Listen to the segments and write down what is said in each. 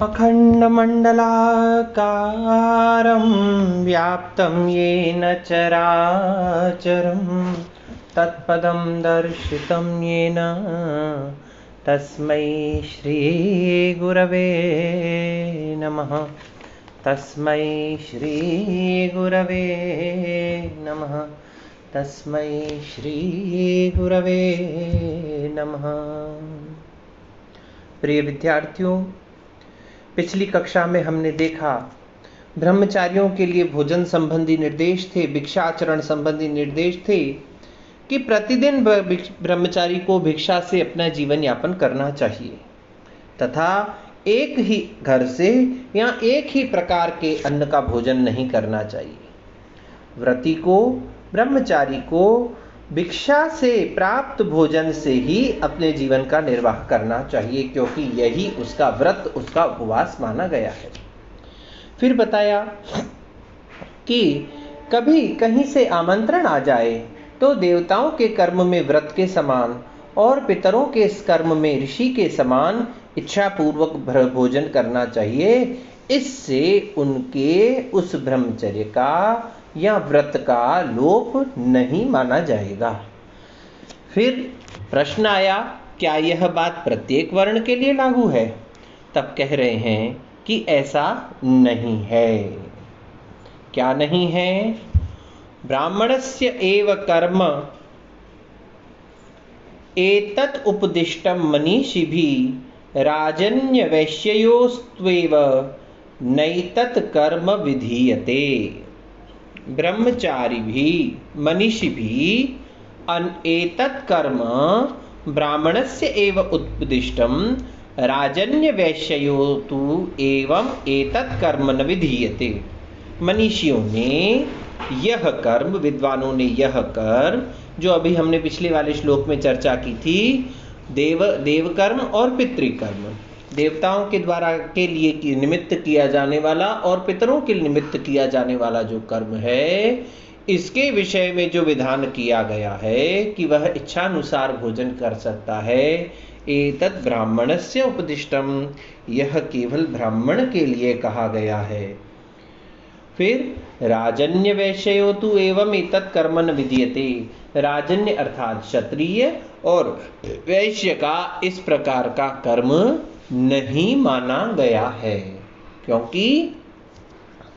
अखण्डमण्डलाकारं व्याप्तं येन चराचरं तत्पदं दर्शितं येन तस्मै श्रीगुरवे नमः। तस्मै श्रीगुरवे नमः। तस्मै श्रीगुरवे नमः। प्रिय विद्यार्थियों, पिछली कक्षा में हमने देखा ब्रह्मचारियों के लिए भोजन संबंधी निर्देश थे, भिक्षाचरण संबंधी निर्देश थे कि प्रतिदिन ब्रह्मचारी को भिक्षा से अपना जीवन यापन करना चाहिए तथा एक ही घर से या एक ही प्रकार के अन्न का भोजन नहीं करना चाहिए। व्रती को, ब्रह्मचारी को भिक्षा से प्राप्त भोजन से ही अपने जीवन का निर्वाह करना चाहिए, क्योंकि यही उसका व्रत, उसका उपवास माना गया है। फिर बताया कि कभी कहीं से आमंत्रण आ जाए तो देवताओं के कर्म में व्रत के समान और पितरों के इस कर्म में ऋषि के समान इच्छा पूर्वक भोजन करना चाहिए। इससे उनके उस ब्रह्मचर्य का या व्रत का लोप नहीं माना जाएगा। फिर प्रश्न आया, क्या यह बात प्रत्येक वर्ण के लिए लागू है? तब कह रहे हैं कि ऐसा नहीं है। क्या नहीं है? ब्राह्मणस्य एव कर्म एतत् उपदिष्टं मनीषिभिः राजन्यवैश्ययोस्त्वेव नैतत् कर्म विधीयते। ब्रह्मचारिभिः मनीषिभिः एतत् कर्म ब्राह्मणस्य एव उपदिष्टं राजन्यवैश्ययो तु एवं एतत् कर्म न विधीयते। मनीषियों ने यह कर्म, विद्वानों ने यह कर्म, जो अभी हमने पिछले वाले श्लोक में चर्चा की थी, देव कर्म और पितृकर्म, देवताओं के द्वारा के लिए निमित्त किया जाने वाला और पितरों के निमित्त किया जाने वाला जो कर्म है, इसके विषय में जो विधान किया गया है कि वह इच्छानुसार भोजन कर सकता है, एतत् ब्राह्मणस्य उपदिष्टम, यह केवल ब्राह्मण के लिए कहा गया है। फिर राजन्य वैश्यो तु एवं एतत् कर्म न विधीयते। राजन्य अर्थात क्षत्रिय और वैश्य का इस प्रकार का कर्म नहीं माना गया है, क्योंकि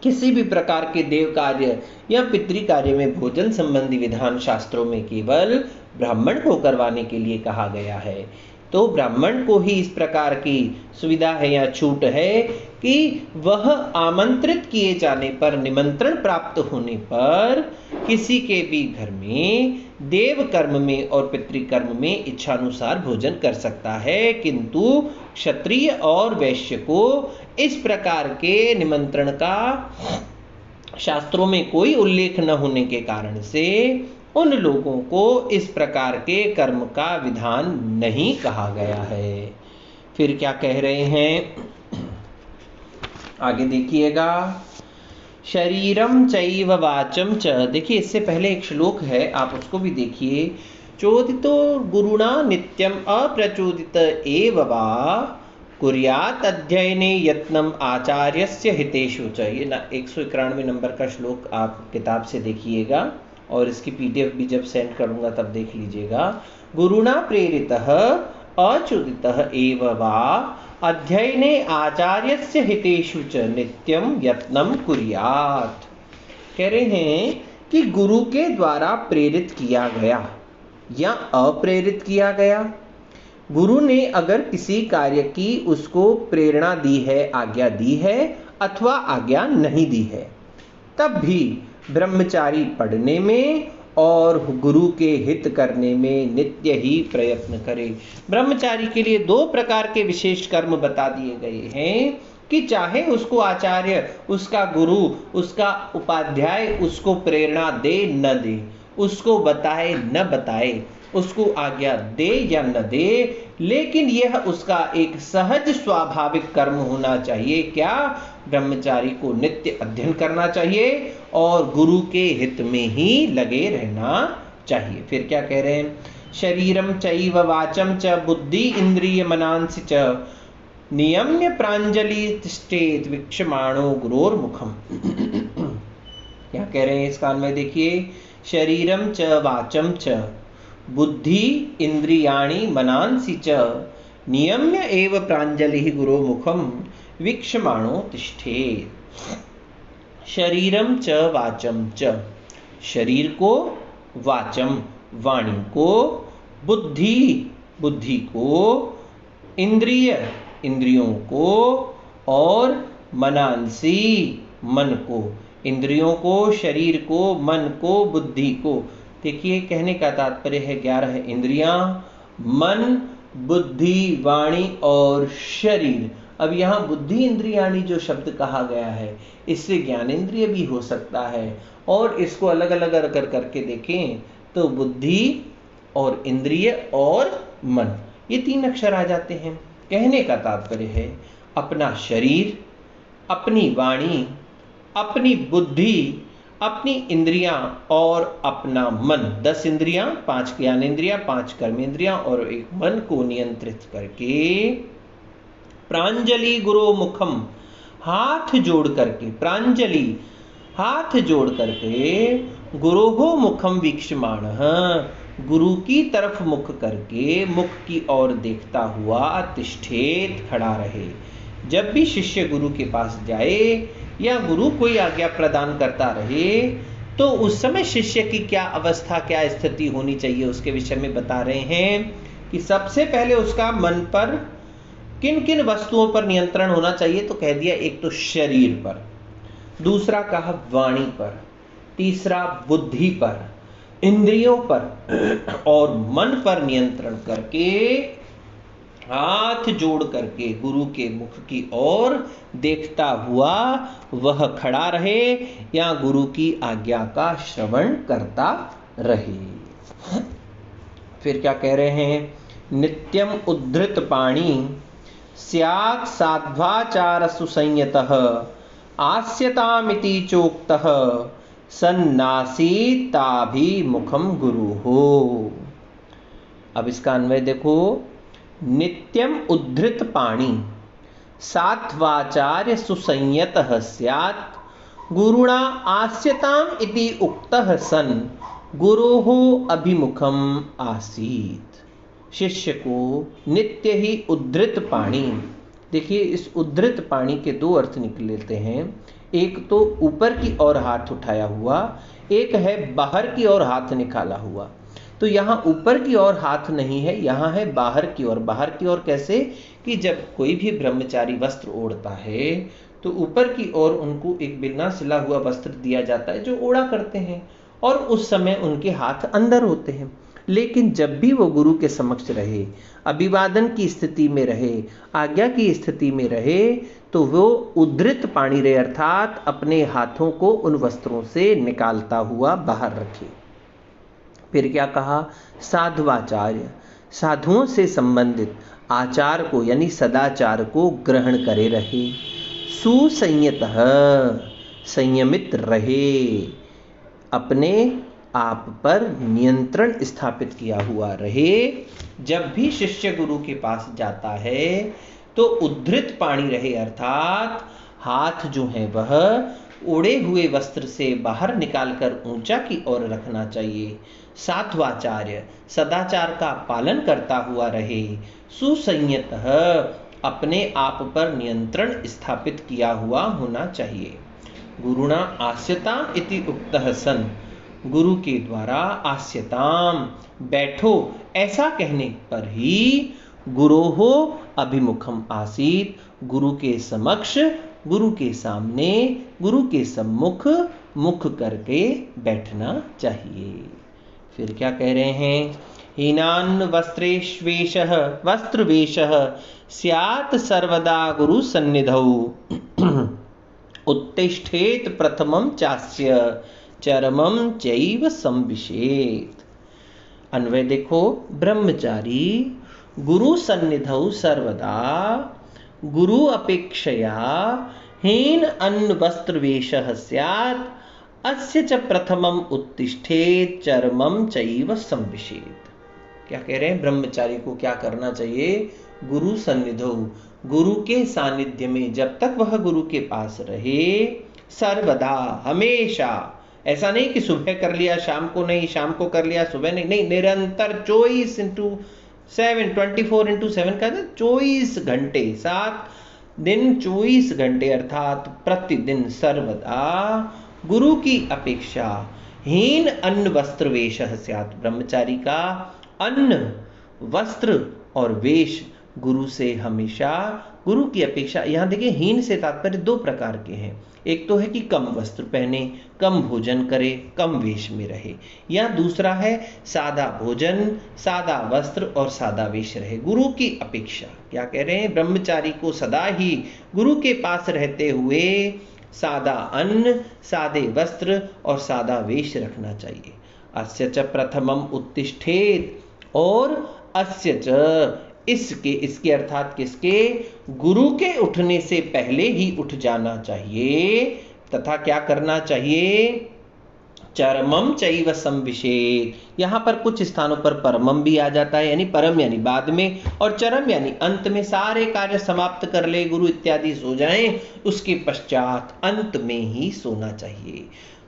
किसी भी प्रकार के देव कार्य या पितृ कार्य में भोजन संबंधी विधान शास्त्रों में केवल ब्राह्मण को करवाने के लिए कहा गया है। तो ब्राह्मण को ही इस प्रकार की सुविधा है या छूट है कि वह आमंत्रित किए जाने पर, निमंत्रण प्राप्त होने पर किसी के भी घर में देव कर्म में और पितृकर्म में इच्छानुसार भोजन कर सकता है, किंतु क्षत्रिय और वैश्य को इस प्रकार के निमंत्रण का शास्त्रों में कोई उल्लेख न होने के कारण से उन लोगों को इस प्रकार के कर्म का विधान नहीं कहा गया है। फिर क्या कह रहे हैं, आगे देखिएगा। शरीरम चैव वाचम च, देखिए इससे पहले एक श्लोक है, आप उसको भी देखिए। चोदितो गुरुणा नित्यम अप्रचोदित एव वा कुर्यात् अध्ययने यत्नम आचार्यस्य हितेषु च। ये 191 नंबर का श्लोक आप किताब से देखिएगा और इसकी पीडीएफ भी जब सेंड करूंगा तब देख लीजिएगा। गुरुणा प्रेरितः अच्युतितः एव वा अध्ययने आचार्यस्य हितेषु च नित्यं यत्नं कुर्यात्। कह रहे हैं कि गुरु के द्वारा प्रेरित किया गया या अप्रेरित किया गया, गुरु ने अगर किसी कार्य की उसको प्रेरणा दी है, आज्ञा दी है अथवा आज्ञा नहीं दी है, तब भी ब्रह्मचारी पढ़ने में और गुरु के हित करने में नित्य ही प्रयत्न करे। ब्रह्मचारी के लिए 2 प्रकार के विशेष कर्म बता दिए गए हैं कि चाहे उसको आचार्य, उसका गुरु, उसका उपाध्याय उसको प्रेरणा दे न दे, उसको बताए न बताए, उसको आज्ञा दे या न दे, लेकिन यह उसका एक सहज स्वाभाविक कर्म होना चाहिए। क्या? ब्रह्मचारी को नित्य अध्ययन करना चाहिए और गुरु के हित में ही लगे रहना चाहिए। फिर क्या कह रहे हैं? शरीरम चैव वाचम च बुद्धि इंद्रिय मनांसि च नियम्य प्रांजलि तिष्ठेत वीक्षमाणो गुरोर्मुखम। क्या कह रहे हैं इस कान में? देखिए, शरीरम च वाचम च बुद्धि इंद्रियाणि मनांसि च नियम्य एव प्रांजलि गुरोमुखम वीक्षमाणो तिष्ठेत। शरीरम च वाचम च, शरीर को, वाचम वाणी को, बुद्धि बुद्धि को, इंद्रिय इंद्रियों को, और मनांसी मन को, इंद्रियों को, शरीर को, मन को, बुद्धि को। देखिए, कहने का तात्पर्य है 11 इंद्रियां, मन, बुद्धि, वाणी और शरीर। अब यहाँ बुद्धि इंद्रियाणी जो शब्द कहा गया है, इससे ज्ञानेंद्रिय भी हो सकता है, और इसको अलग अलग कर करके देखें तो बुद्धि और इंद्रिय और मन, ये 3 अक्षर आ जाते हैं। कहने का तात्पर्य है अपना शरीर, अपनी वाणी, अपनी बुद्धि, अपनी इंद्रियां और अपना मन, 10 इंद्रियां, 5 ज्ञानेंद्रियां, 5 कर्मेंद्रियां और 1 मन को नियंत्रित करके प्रांजलि गुरु मुखम, हाथ जोड़ करके, प्रांजलि हाथ जोड़ करके, गुरोहो मुखम वीक्षमाण, गुरु की तरफ मुख करके, मुख की ओर देखता हुआ तिष्ठेत, खड़ा रहे। जब भी शिष्य गुरु के पास जाए या गुरु कोई आज्ञा प्रदान करता रहे तो उस समय शिष्य की क्या अवस्था, क्या स्थिति होनी चाहिए, उसके विषय में बता रहे हैं कि सबसे पहले उसका मन पर किन किन वस्तुओं पर नियंत्रण होना चाहिए। तो कह दिया, एक तो शरीर पर, दूसरा कहा वाणी पर, तीसरा बुद्धि पर, इंद्रियों पर और मन पर नियंत्रण करके हाथ जोड़ करके गुरु के मुख की ओर देखता हुआ वह खड़ा रहे या गुरु की आज्ञा का श्रवण करता रहे। फिर क्या कह रहे हैं? नित्यम उद्धृत पाणी स्यात् साध्वाचार सुसंयतः आस्यतामिति चोक्तः सन्नासीताभिमुखम गुरुः। अब इसका अन्वय देखो, नित्यम उद्धृत पाणी सात्वाचार्य सुसंयतः स्यात् गुरुणा आस्यताम इति उक्तः सन गुरोः अभिमुखम आसीत्। शिष्य को नित्य ही उद्धृत पाणी, देखिए इस उद्धृत पाणी के 2 अर्थ निकलते हैं। एक तो ऊपर की ओर हाथ उठाया हुआ, एक है बाहर की ओर हाथ निकाला हुआ। तो यहाँ ऊपर की ओर हाथ नहीं है, यहाँ है बाहर की ओर। बाहर की ओर कैसे? कि जब कोई भी ब्रह्मचारी वस्त्र ओढ़ता है तो ऊपर की ओर उनको एक बिना सिला हुआ वस्त्र दिया जाता है जो ओढ़ा करते हैं, और उस समय उनके हाथ अंदर होते हैं। लेकिन जब भी वो गुरु के समक्ष रहे, अभिवादन की स्थिति में रहे, आज्ञा की स्थिति में रहे, तो वो उद्धृत पाणी रहे, अर्थात अपने हाथों को उन वस्त्रों से निकालता हुआ बाहर रखे। फिर क्या कहा? साधवाचार्य, साधुओं से संबंधित आचार को यानी सदाचार को ग्रहण करे रहे। सुसंयतः, संयमित रहे, अपने आप पर नियंत्रण स्थापित किया हुआ रहे। जब भी शिष्य गुरु के पास जाता है तो उद्धृत पाणी रहे, अर्थात हाथ जो है वह ओढ़े हुए वस्त्र से बाहर निकालकर ऊंचा की ओर रखना चाहिए। सात्वाचार्य, सदाचार का पालन करता हुआ रहे। सुसंयतः, अपने आप पर नियंत्रण स्थापित किया हुआ होना चाहिए। गुरुणा आस्यताम इति उक्तः सन, गुरु के द्वारा आस्यताम, बैठो, ऐसा कहने पर ही गुरोहो अभिमुखम आसीत, गुरु के समक्ष, गुरु के सामने, गुरु के सम्मुख मुख करके बैठना चाहिए। फिर क्या कह रहे हैं? हीनान् वस्त्रेष्वेशः वस्त्रवेशः स्यात् सर्वदा गुरु सन्निधौ उत्तिष्ठेत प्रथमं चास्य चरमं चैव संविशेत। अन्वय देखो, ब्रह्मचारी गुरु सन्निधौ सर्वदा गुरु अपेक्षया हीन अन्न वस्त्रवेशः स्यात् अस्य च प्रथमम उत्तिष्ठेत चरमम चैव संविशेत। क्या कह रहे हैं? ब्रह्मचारी को क्या करना चाहिए? गुरु सन्निधौ, गुरु के सानिध्य में जब तक वह गुरु के पास रहे, सर्वदा हमेशा, ऐसा नहीं कि सुबह कर लिया शाम को नहीं, शाम को कर लिया सुबह नहीं, नहीं, निरंतर 24/7, 24/7 का 24 घंटे, 7 दिन 24 घंटे अर्थात प्रतिदिन सर्वदा गुरु की अपेक्षा हीन अन्न वस्त्र वेश स्यात्, ब्रह्मचारी का अन्न वस्त्र और वेश गुरु से हमेशा, गुरु की अपेक्षा, यहां देखिए हीन से तात्पर्य दो प्रकार के हैं। एक तो है कि कम वस्त्र पहने, कम भोजन करे, कम वेश में रहे, या दूसरा है सादा भोजन, सादा वस्त्र और सादा वेश रहे गुरु की अपेक्षा। क्या कह रहे हैं? ब्रह्मचारी को सदा ही गुरु के पास रहते हुए सादा अन्न, सादे वस्त्र और सादा वेश रखना चाहिए। अस्य च प्रथमम उत्तिष्ठेत, और अस्य च, इसके अर्थात किसके? गुरु के उठने से पहले ही उठ जाना चाहिए, तथा क्या करना चाहिए? चरमम चैव संविशेत, यहां पर कुछ स्थानों पर परमम भी आ जाता है, यानी परम यानी बाद में, और चरम यानी अंत में, सारे कार्य समाप्त कर ले, गुरु इत्यादि सो जाएं, उसके पश्चात अंत में ही सोना चाहिए।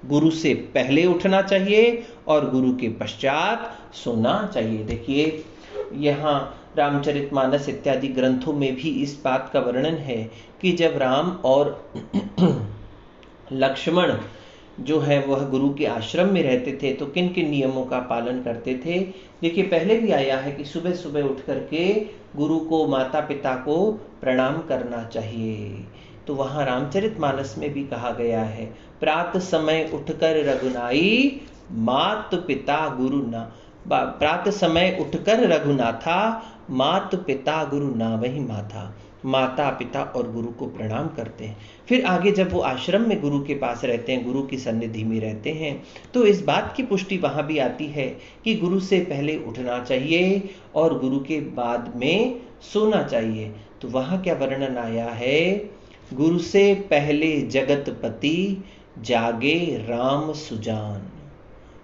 गुरु से पहले उठना चाहिए और गुरु के पश्चात सोना चाहिए। देखिए यहाँ रामचरितमानस इत्यादि ग्रंथों में भी इस बात का वर्णन है कि जब राम और लक्ष्मण जो है वह गुरु के आश्रम में रहते थे तो किन किन नियमों का पालन करते थे। देखिए पहले भी आया है कि सुबह सुबह उठ करके गुरु को, माता पिता को प्रणाम करना चाहिए। तो वहाँ रामचरितमानस में भी कहा गया है, प्रात समय उठकर रघुनाई, मात पिता गुरु ना, प्रात समय उठकर रघुनाथा, मात पिता गुरु ना वही माथा, माता पिता और गुरु को प्रणाम करते हैं। फिर आगे जब वो आश्रम में गुरु के पास रहते हैं, गुरु की सन्निधि में रहते हैं, तो इस बात की पुष्टि वहां भी आती है कि गुरु से पहले उठना चाहिए और गुरु के बाद में सोना चाहिए। तो वहां क्या वर्णन आया है? गुरु से पहले जगतपति, जागे राम सुजान।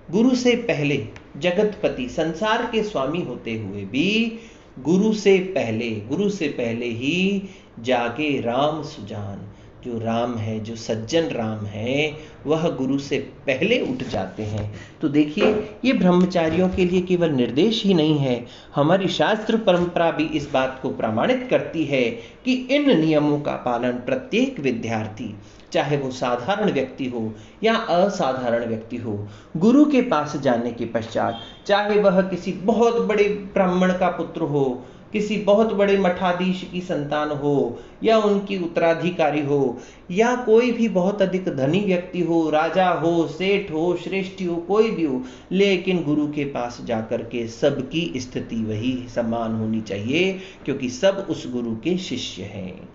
गुरु से पहले जगतपति, संसार के स्वामी होते हुए भी गुरु से पहले ही जागे राम सुजान, जो राम है, जो सज्जन राम है, वह गुरु से पहले उठ जाते हैं। तो देखिए ये ब्रह्मचारियों के लिए केवल निर्देश ही नहीं है, हमारी शास्त्र परंपरा भी इस बात को प्रमाणित करती है कि इन नियमों का पालन प्रत्येक विद्यार्थी, चाहे वो साधारण व्यक्ति हो या असाधारण व्यक्ति हो, गुरु के पास जाने के पश्चात, चाहे वह किसी बहुत बड़े ब्राह्मण का पुत्र हो, किसी बहुत बड़े मठाधीश की संतान हो, या उनकी उत्तराधिकारी हो, या कोई भी बहुत अधिक धनी व्यक्ति हो, राजा हो, सेठ हो, श्रेष्ठी हो, कोई भी हो, लेकिन गुरु के पास जाकर के सबकी स्थिति वही समान होनी चाहिए, क्योंकि सब उस गुरु के शिष्य हैं।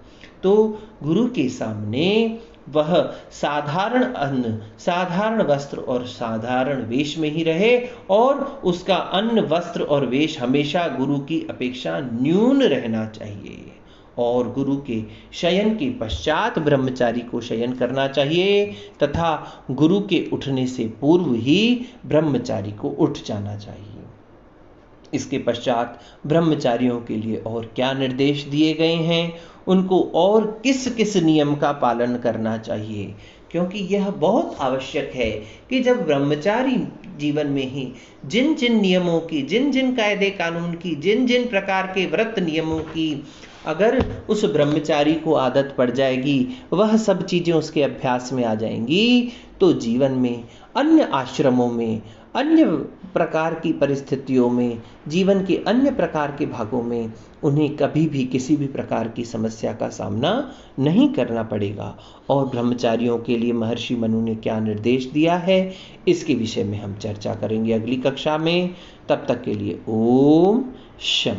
तो गुरु के सामने वह साधारण अन्न, साधारण वस्त्र और साधारण वेश में ही रहे, और उसका अन्न, वस्त्र और वेश हमेशा गुरु की अपेक्षा न्यून रहना चाहिए, और गुरु के शयन के पश्चात ब्रह्मचारी को शयन करना चाहिए, तथा गुरु के उठने से पूर्व ही ब्रह्मचारी को उठ जाना चाहिए। इसके पश्चात ब्रह्मचारियों के लिए और क्या निर्देश दिए गए हैं, उनको और किस किस नियम का पालन करना चाहिए, क्योंकि यह बहुत आवश्यक है कि जब ब्रह्मचारी जीवन में ही जिन जिन नियमों की, जिन जिन कायदे कानून की, जिन जिन प्रकार के व्रत नियमों की अगर उस ब्रह्मचारी को आदत पड़ जाएगी, वह सब चीजें उसके अभ्यास में आ जाएंगी, तो जीवन में, अन्य आश्रमों में, अन्य प्रकार की परिस्थितियों में, जीवन के अन्य प्रकार के भागों में उन्हें कभी भी किसी भी प्रकार की समस्या का सामना नहीं करना पड़ेगा। और ब्रह्मचारियों के लिए महर्षि मनु ने क्या निर्देश दिया है, इसके विषय में हम चर्चा करेंगे अगली कक्षा में। तब तक के लिए ओम शम।